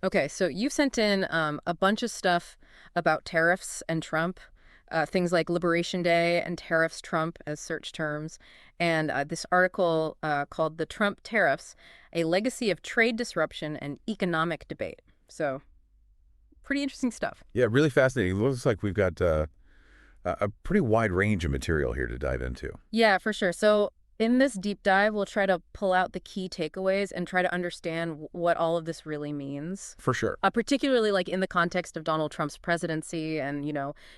Okay, so you've sent in a bunch of stuff about tariffs and Trump, things like Liberation Day and tariffs Trump as search terms, and this article called The Trump Tariffs, A Legacy of Trade Disruption and Economic Debate. So pretty interesting stuff. Yeah, really fascinating. It looks like we've got a pretty wide range of material here to dive into. Yeah, for sure. So in this deep dive, we'll try to pull out the key takeaways and try to understand what all of this really means. For sure. Particularly like in the context of Donald Trump's presidency and,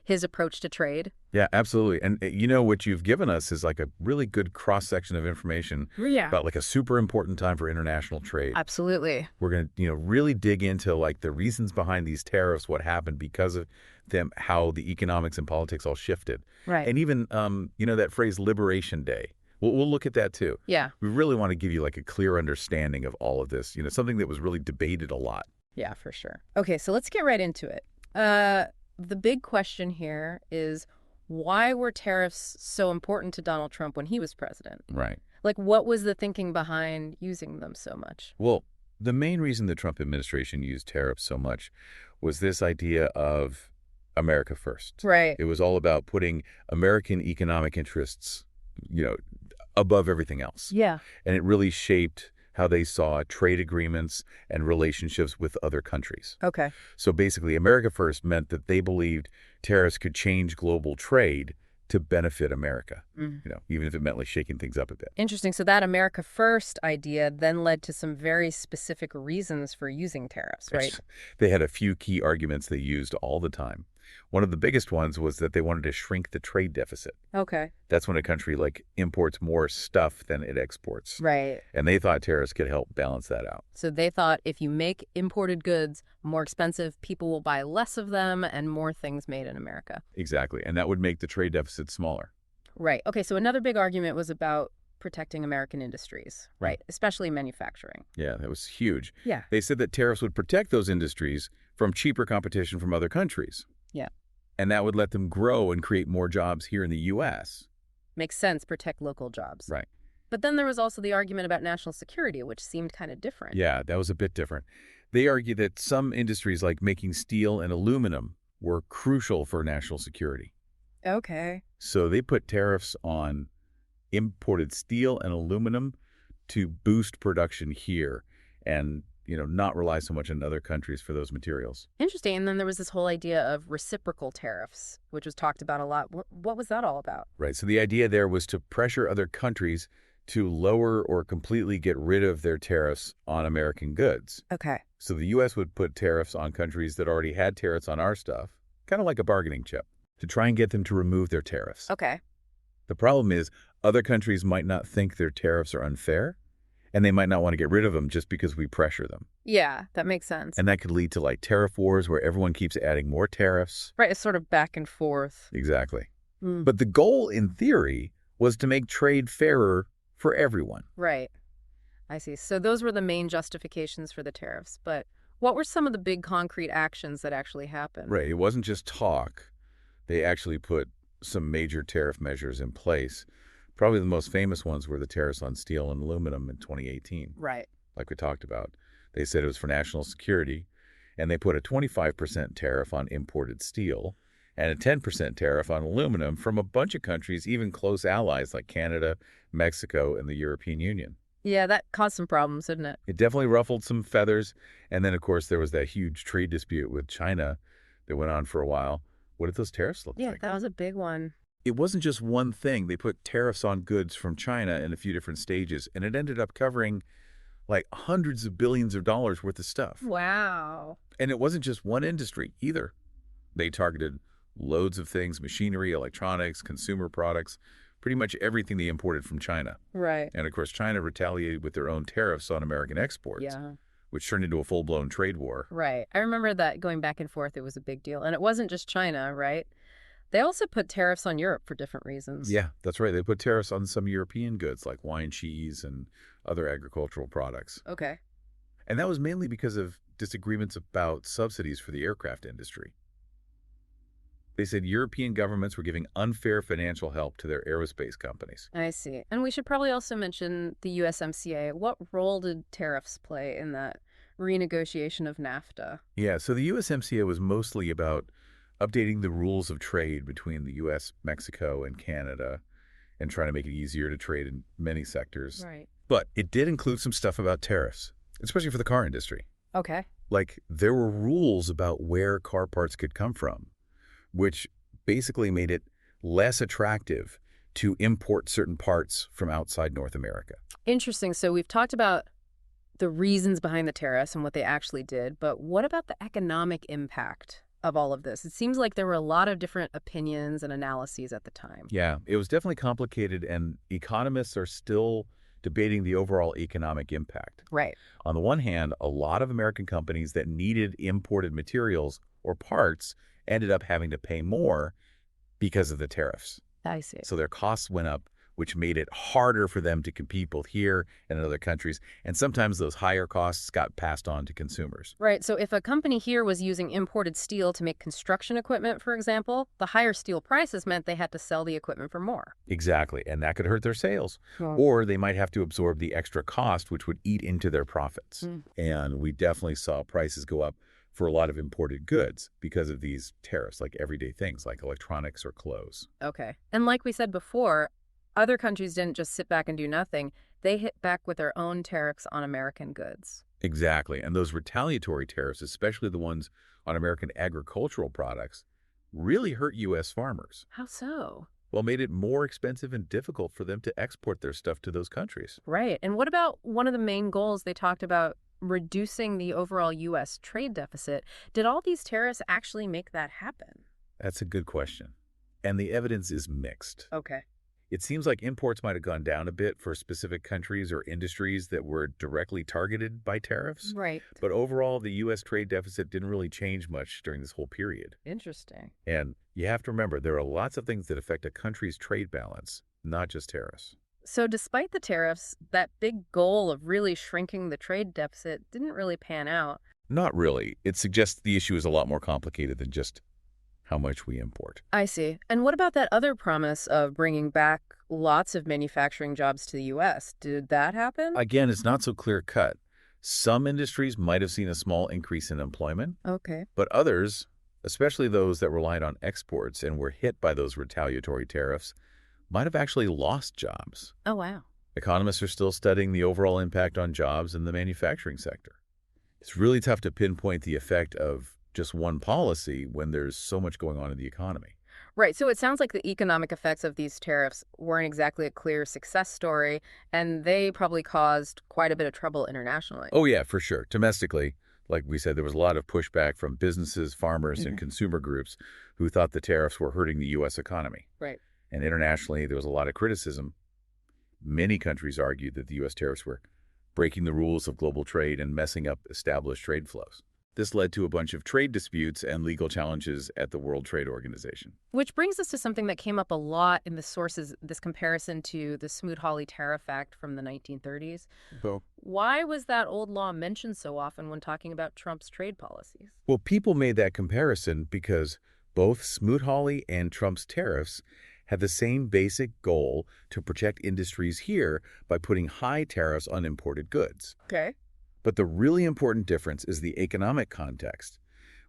his approach to trade. Yeah, absolutely. And what you've given us is like a really good cross-section of information Yeah. about like a super important time for international trade. Absolutely. We're going to, really dig into like the reasons behind these tariffs, what happened because of them, how the economics and politics all shifted. Right. And even, that phrase Liberation Day. We'll look at that too. Yeah. We really want to give you like a clear understanding of all of this, something that was really debated a lot. Yeah, for sure. Okay, so let's get right into it. The big question here is, why were tariffs so important to Donald Trump when he was president? Right. Like, what was the thinking behind using them so much? Well, the main reason the Trump administration used tariffs so much was this idea of America first. Right. It was all about putting American economic interests, above everything else. Yeah. And it really shaped how they saw trade agreements and relationships with other countries. Okay. So basically, America first meant that they believed tariffs could change global trade to benefit America, even if it meant like shaking things up a bit. Interesting. So that America First idea then led to some very specific reasons for using tariffs, right? They had a few key arguments they used all the time. One of the biggest ones was that they wanted to shrink the trade deficit. Okay. That's when a country like imports more stuff than it exports. Right. And they thought tariffs could help balance that out. So they thought if you make imported goods more expensive, people will buy less of them and more things made in America. Exactly. And that would make the trade deficit smaller. Right. Okay, so another big argument was about protecting American industries, right? Especially manufacturing. Yeah, that was huge. Yeah. They said that tariffs would protect those industries from cheaper competition from other countries. Yeah. And that would let them grow and create more jobs here in the U.S. Makes sense, protect local jobs. Right. But then there was also the argument about national security, which seemed kind of different. Yeah, that was a bit different. They argue that some industries like making steel and aluminum were crucial for national security. Okay. So they put tariffs on imported steel and aluminum to boost production here and, not rely so much on other countries for those materials. Interesting. And then there was this whole idea of reciprocal tariffs, which was talked about a lot. What was that all about? Right. So the idea there was to pressure other countries to lower or completely get rid of their tariffs on American goods. Okay. So the U.S. would put tariffs on countries that already had tariffs on our stuff, kind of like a bargaining chip, to try and get them to remove their tariffs. Okay. The problem is other countries might not think their tariffs are unfair, and they might not want to get rid of them just because we pressure them. Yeah, that makes sense. And that could lead to like tariff wars where everyone keeps adding more tariffs. Right, it's sort of back and forth. Exactly. But the goal, in theory, was to make trade fairer for everyone. Right. I see. So those were the main justifications for the tariffs. But what were some of the big concrete actions that actually happened? Right. It wasn't just talk. They actually put some major tariff measures in place. Probably the most famous ones were the tariffs on steel and aluminum in 2018. Right. Like we talked about. They said it was for national security, and they put a 25% tariff on imported steel and a 10% tariff on aluminum from a bunch of countries, even close allies like Canada, Mexico, and the European Union. Yeah, that caused some problems, didn't it? It definitely ruffled some feathers. And then, of course, there was that huge trade dispute with China that went on for a while. What did those tariffs look like? Yeah, that was a big one. It wasn't just one thing. They put tariffs on goods from China in a few different stages, and it ended up covering like hundreds of billions of dollars worth of stuff. Wow. And it wasn't just one industry either. They targeted loads of things, machinery, electronics, consumer products, pretty much everything they imported from China. Right. And of course, China retaliated with their own tariffs on American exports, Yeah. which turned into a full-blown trade war. Right. I remember that going back and forth, it was a big deal. And it wasn't just China, right? They also put tariffs on Europe for different reasons. Yeah, that's right. They put tariffs on some European goods like wine, cheese, and other agricultural products. Okay. And that was mainly because of disagreements about subsidies for the aircraft industry. They said European governments were giving unfair financial help to their aerospace companies. I see. And we should probably also mention the USMCA. What role did tariffs play in that renegotiation of NAFTA. Yeah, so the USMCA was mostly about updating the rules of trade between the US, Mexico, and Canada and trying to make it easier to trade in many sectors. Right. But it did include some stuff about tariffs, especially for the car industry. Okay. Like, there were rules about where car parts could come from, which basically made it less attractive to import certain parts from outside North America. Interesting. So we've talked about the reasons behind the tariffs and what they actually did, but what about the economic impact of all of this? It seems like there were a lot of different opinions and analyses at the time. Yeah, it was definitely complicated, and economists are still debating the overall economic impact. Right. On the one hand, a lot of American companies that needed imported materials or parts ended up having to pay more because of the tariffs. I see. So their costs went up, which made it harder for them to compete both here and in other countries. And sometimes those higher costs got passed on to consumers. Right. So if a company here was using imported steel to make construction equipment, for example, the higher steel prices meant they had to sell the equipment for more. Exactly. And that could hurt their sales. Well, Or they might have to absorb the extra cost, which would eat into their profits. Mm. And we definitely saw prices go up for a lot of imported goods because of these tariffs, like everyday things like electronics or clothes. Okay. And like we said before, other countries didn't just sit back and do nothing. They hit back with their own tariffs on American goods. Exactly. And those retaliatory tariffs, especially the ones on American agricultural products, really hurt U.S. farmers. How so? Well, made it more expensive and difficult for them to export their stuff to those countries. Right. And what about one of the main goals they talked about, reducing the overall U.S. trade deficit? Did all these tariffs actually make that happen? That's a good question. And the evidence is mixed. Okay. It seems like imports might have gone down a bit for specific countries or industries that were directly targeted by tariffs. Right. But overall, the U.S. trade deficit didn't really change much during this whole period. Interesting. And you have to remember, there are lots of things that affect a country's trade balance, not just tariffs. So despite the tariffs, that big goal of really shrinking the trade deficit didn't really pan out. Not really. It suggests the issue is a lot more complicated than just how much we import. I see. And what about that other promise of bringing back lots of manufacturing jobs to the U.S.? Did that happen? Again, it's not so clear-cut. Some industries might have seen a small increase in employment, Okay. but others, especially those that relied on exports and were hit by those retaliatory tariffs, might have actually lost jobs. Oh, wow. Economists are still studying the overall impact on jobs in the manufacturing sector. It's really tough to pinpoint the effect of just one policy when there's so much going on in the economy. Right. So it sounds like the economic effects of these tariffs weren't exactly a clear success story, and they probably caused quite a bit of trouble internationally. Oh, yeah, for sure. Domestically, like we said, there was a lot of pushback from businesses, farmers, and consumer groups who thought the tariffs were hurting the U.S. economy. Right. And internationally, there was a lot of criticism. Many countries argued that the U.S. tariffs were breaking the rules of global trade and messing up established trade flows. This led to a bunch of trade disputes and legal challenges at the World Trade Organization. Which brings us to something that came up a lot in the sources, this comparison to the Smoot-Hawley Tariff Act from the 1930s. Why was that old law mentioned so often when talking about Trump's trade policies? Well, people made that comparison because both Smoot-Hawley and Trump's tariffs had the same basic goal to protect industries here by putting high tariffs on imported goods. Okay. But the really important difference is the economic context.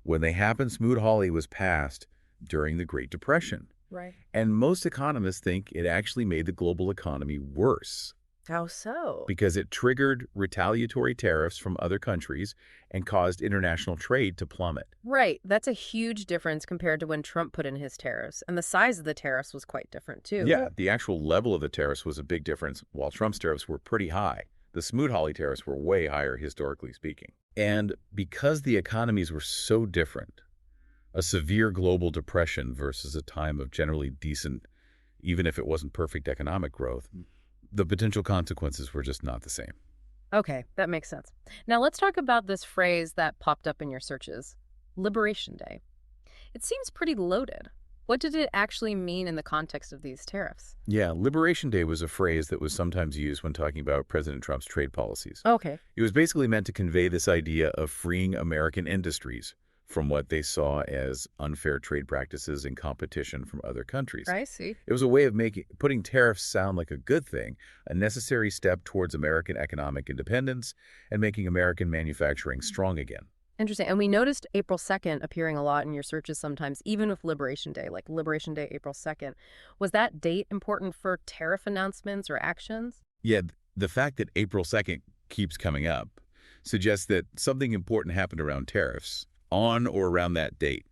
When they happened, Smoot-Hawley was passed during the Great Depression. Right. And most economists think it actually made the global economy worse How so? because it triggered retaliatory tariffs from other countries and caused international trade to plummet. Right. That's a huge difference compared to when Trump put in his tariffs. And the size of the tariffs was quite different, too. Yeah, the actual level of the tariffs was a big difference, while Trump's tariffs were pretty high. The Smoot-Hawley tariffs were way higher, historically speaking. And because the economies were so different, a severe global depression versus a time of generally decent, even if it wasn't perfect economic growth, the potential consequences were just not the same. Okay, that makes sense. Now let's talk about this phrase that popped up in your searches, Liberation Day. It seems pretty loaded. What did it actually mean in the context of these tariffs? Yeah, Liberation Day was a phrase that was sometimes used when talking about President Trump's trade policies. Okay. It was basically meant to convey this idea of freeing American industries from what they saw as unfair trade practices and competition from other countries. I see. It was a way of putting tariffs sound like a good thing, a necessary step towards American economic independence and making American manufacturing strong again. Interesting. And we noticed April 2nd appearing a lot in your searches sometimes, even with Liberation Day, like Liberation Day, April 2nd. Was that date important for tariff announcements or actions? Yeah, the fact that April 2nd keeps coming up suggests that something important happened around tariffs on or around that date.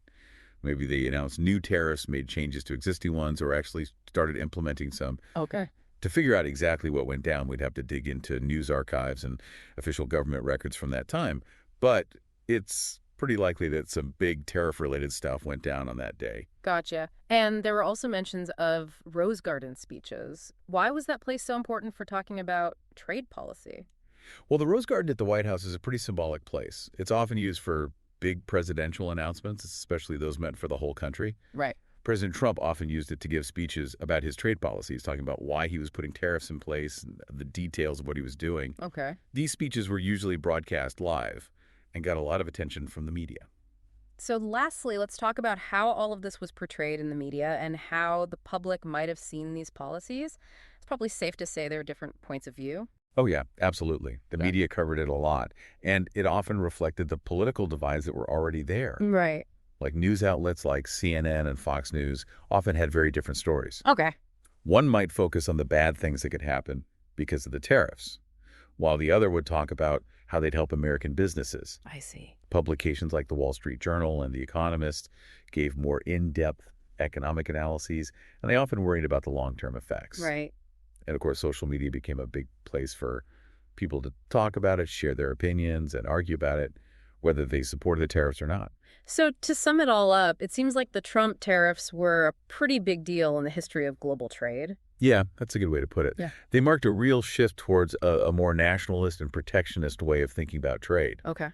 Maybe they announced new tariffs, made changes to existing ones, or actually started implementing some. Okay. To figure out exactly what went down, we'd have to dig into news archives and official government records from that time. But it's pretty likely that some big tariff-related stuff went down on that day. Gotcha. And there were also mentions of Rose Garden speeches. Why was that place so important for talking about trade policy? Well, the Rose Garden at the White House is a pretty symbolic place. It's often used for big presidential announcements, especially those meant for the whole country. Right. President Trump often used it to give speeches about his trade policies, talking about why he was putting tariffs in place and the details of what he was doing. Okay. These speeches were usually broadcast live and got a lot of attention from the media. So lastly, let's talk about how all of this was portrayed in the media and how the public might have seen these policies. It's probably safe to say there are different points of view. Oh, yeah, absolutely. The Okay. media covered it a lot, and it often reflected the political divides that were already there. Right. Like news outlets like CNN and Fox News often had very different stories. Okay. One might focus on the bad things that could happen because of the tariffs, while the other would talk about how they'd help American businesses. I see. Publications like the Wall Street Journal and The Economist gave more in-depth economic analyses, and they often worried about the long-term effects. Right. And of course, social media became a big place for people to talk about it, share their opinions, and argue about it, whether they supported the tariffs or not. So to sum it all up, it seems like the Trump tariffs were a pretty big deal in the history of global trade. Yeah, that's a good way to put it. Yeah. They marked a real shift towards a more nationalist and protectionist way of thinking about trade. Okay.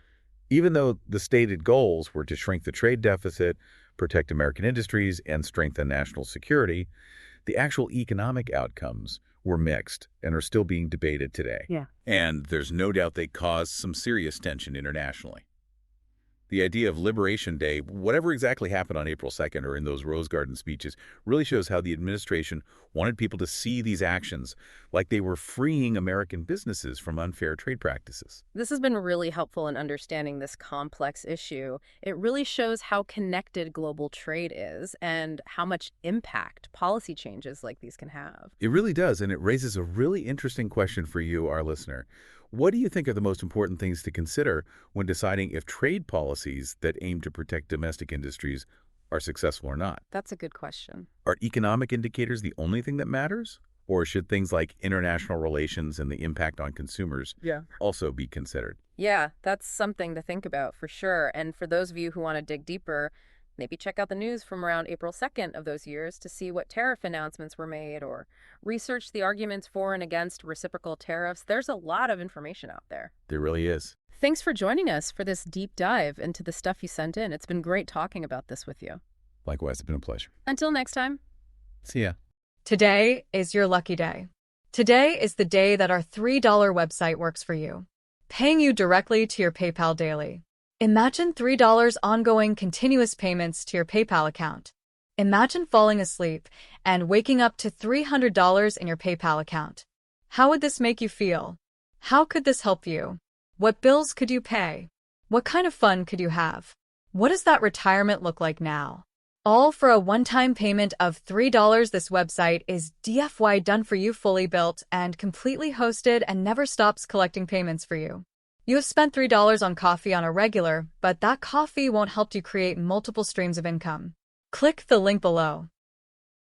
Even though the stated goals were to shrink the trade deficit, protect American industries, and strengthen national security, the actual economic outcomes were mixed and are still being debated today. Yeah. And there's no doubt they caused some serious tension internationally. The idea of Liberation Day, whatever exactly happened on April 2nd or in those Rose Garden speeches, really shows how the administration wanted people to see these actions like they were freeing American businesses from unfair trade practices. This has been really helpful in understanding this complex issue. It really shows how connected global trade is and how much impact policy changes like these can have. It really does, and it raises a really interesting question for you, our listener. What do you think are the most important things to consider when deciding if trade policies that aim to protect domestic industries are successful or not? That's a good question. Are economic indicators the only thing that matters? Or should things like international relations and the impact on consumers also be considered? Yeah, that's something to think about for sure. And for those of you who want to dig deeper, maybe check out the news from around April 2nd of those years to see what tariff announcements were made or research the arguments for and against reciprocal tariffs. There's a lot of information out there. There really is. Thanks for joining us for this deep dive into the stuff you sent in. It's been great talking about this with you. Likewise, it's been a pleasure. Until next time. See ya. Today is your lucky day. Today is the day that our $3 website works for you, paying you directly to your PayPal daily. Imagine $3 ongoing continuous payments to your PayPal account. Imagine falling asleep and waking up to $300 in your PayPal account. How would this make you feel? How could this help you? What bills could you pay? What kind of fun could you have? What does that retirement look like now? All for a one-time payment of $3. This website is DFY done for you, fully built and completely hosted, and never stops collecting payments for you. You have spent $3 on coffee on a regular, but that coffee won't help you create multiple streams of income. Click the link below.